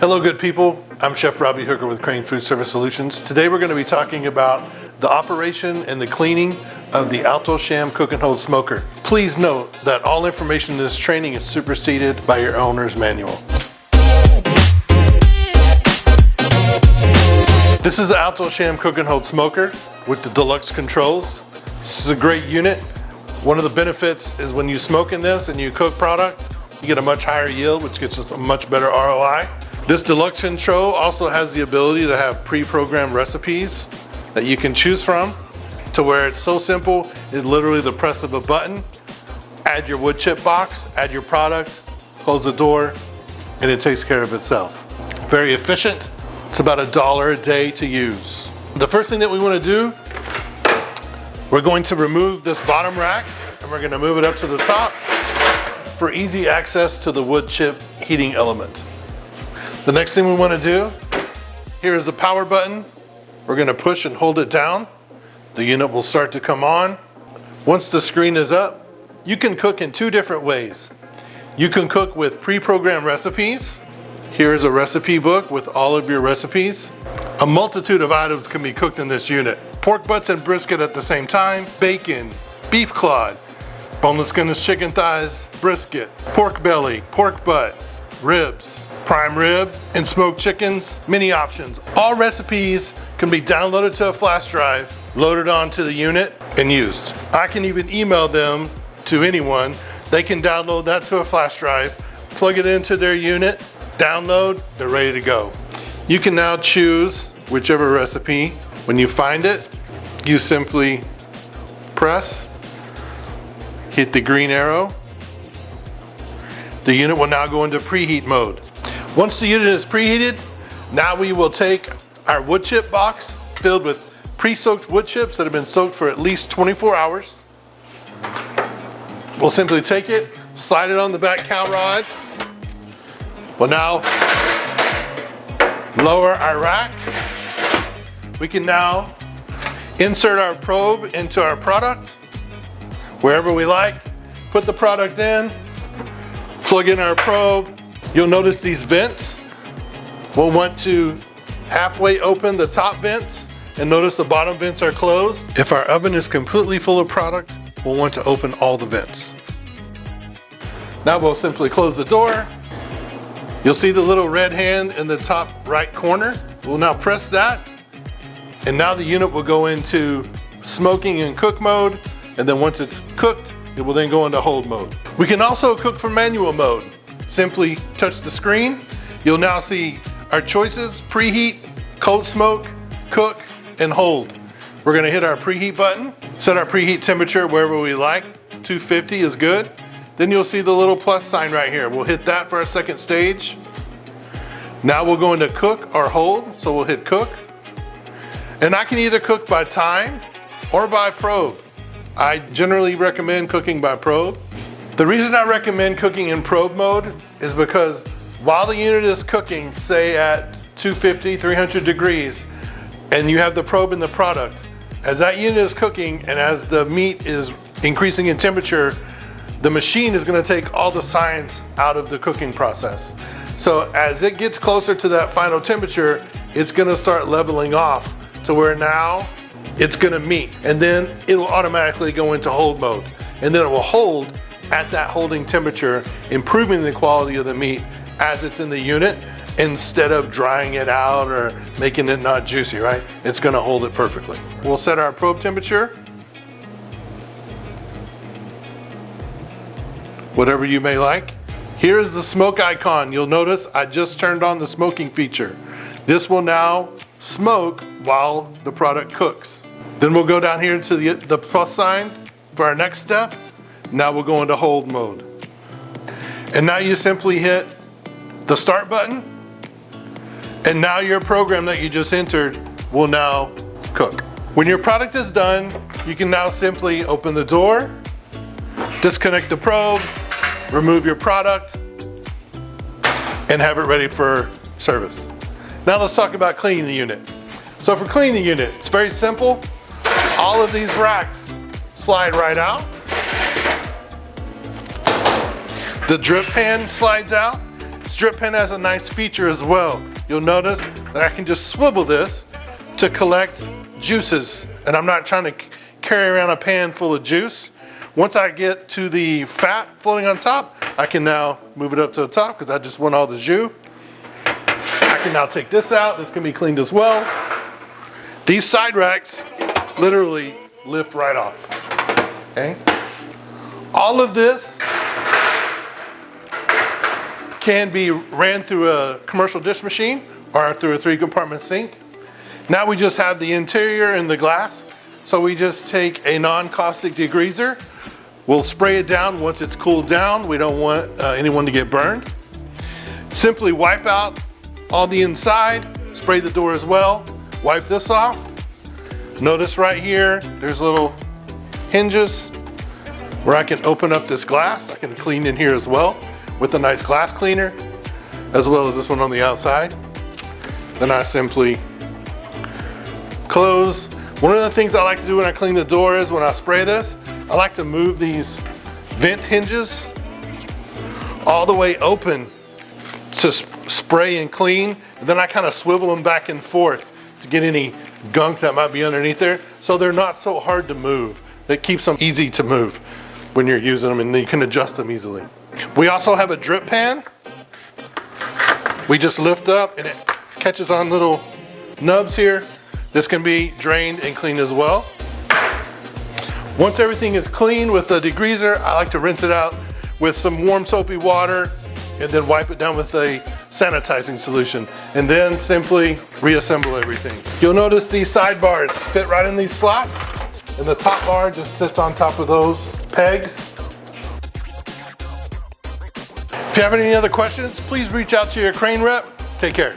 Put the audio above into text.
Hello good people, I'm Chef Robby Hooker with Crane Food Service Solutions. Today we're going to be talking about the operation and the cleaning of the Alto-Shaam Cook and Hold Smoker. Please note that all information in this training is superseded by your owner's manual. This is the Alto-Shaam Cook and Hold Smoker with the deluxe controls. This is a great unit. One of the benefits is when you smoke in this and you cook product, you get a much higher yield, which gets us a much better ROI. This deluxe control also has the ability to have pre-programmed recipes that you can choose from, to where it's so simple, it's literally the press of a button, add your wood chip box, add your product, close the door, and it takes care of itself. Very efficient. It's about $1 a day to use. The first thing that we want to do, we're going to remove this bottom rack and we're going to move it up to the top for easy access to the wood chip heating element. The next thing we want to do, here is the power button. We're going to push and hold it down. The unit will start to come on. Once the screen is up, you can cook in two different ways. You can cook with pre-programmed recipes. Here is a recipe book with all of your recipes. A multitude of items can be cooked in this unit. Pork butts and brisket at the same time, bacon, beef clod, boneless skinless chicken thighs, brisket, pork belly, pork butt, ribs, prime rib, and smoked chickens, many options. All recipes can be downloaded to a flash drive, loaded onto the unit, and used. I can even email them to anyone. They can download that to a flash drive, plug it into their unit, download, they're ready to go. You can now choose whichever recipe. When you find it, you simply press, hit the green arrow. The unit will now go into preheat mode. Once the unit is preheated, now we will take our wood chip box filled with pre-soaked wood chips that have been soaked for at least 24 hours. We'll simply take it, slide it on the back cow rod. We'll now lower our rack. We can now insert our probe into our product wherever we like, put the product in, plug in our probe. You'll notice these vents. We'll want to halfway open the top vents and notice the bottom vents are closed. If our oven is completely full of product, we'll want to open all the vents. Now we'll simply close the door. You'll see the little red hand in the top right corner. We'll now press that, and now the unit will go into smoking and cook mode, and then once it's cooked, it will then go into hold mode. We can also cook for manual mode. Simply touch the screen. You'll now see our choices: preheat, cold smoke, cook, and hold. We're gonna hit our preheat button, set our preheat temperature wherever we like. 250 is good. Then you'll see the little plus sign right here. We'll hit that for our second stage. Now we'll go into cook or hold, so we'll hit cook. And I can either cook by time or by probe. I generally recommend cooking by probe. The reason I recommend cooking in probe mode is because while the unit is cooking, say at 250, 300 degrees, and you have the probe in the product, as that unit is cooking and as the meat is increasing in temperature, the machine is going to take all the science out of the cooking process. So as it gets closer to that final temperature, it's going to start leveling off to where now it's going to meet, and then it will automatically go into hold mode, and then it will hold at that holding temperature, improving the quality of the meat as it's in the unit instead of drying it out or making it not juicy, right? It's going to hold it perfectly. We'll set our probe temperature, whatever you may like. Here's the smoke icon. You'll notice I just turned on the smoking feature. This will now smoke while the product cooks. Then we'll go down here to the plus sign for our next step. Now we'll go into hold mode. And now you simply hit the start button, and now your program that you just entered will now cook. When your product is done, you can now simply open the door, disconnect the probe, remove your product, and have it ready for service. Now let's talk about cleaning the unit. So for cleaning the unit, it's very simple. All of these racks slide right out. The drip pan slides out. This drip pen has a nice feature as well. You'll notice that I can just swivel this to collect juices, and I'm not trying to carry around a pan full of juice. Once I get to the fat floating on top, I can now move it up to the top because I just want all the jus. I can now take this out. This can be cleaned as well. These side racks literally lift right off. Okay. All of this can be ran through a commercial dish machine or through a 3-compartment sink. Now we just have the interior and the glass. So we just take a non-caustic degreaser. We'll spray it down once it's cooled down. We don't want anyone to get burned. Simply wipe out all the inside, spray the door as well. Wipe this off. Notice right here, there's little hinges where I can open up this glass. I can clean in here as well with a nice glass cleaner, as well as this one on the outside. Then I simply close. One of the things I like to do when I clean the door is when I spray this, I like to move these vent hinges all the way open to spray and clean, and then I kind of swivel them back and forth to get any gunk that might be underneath there, so they're not so hard to move. It keeps them easy to move when you're using them, and you can adjust them easily. We also have a drip pan. We just lift up and it catches on little nubs here. This can be drained and cleaned as well. Once everything is clean with a degreaser, I like to rinse it out with some warm soapy water and then wipe it down with a sanitizing solution, and then simply reassemble everything. You'll notice these sidebars fit right in these slots, and the top bar just sits on top of those pegs. If you have any other questions, please reach out to your crane rep. Take care.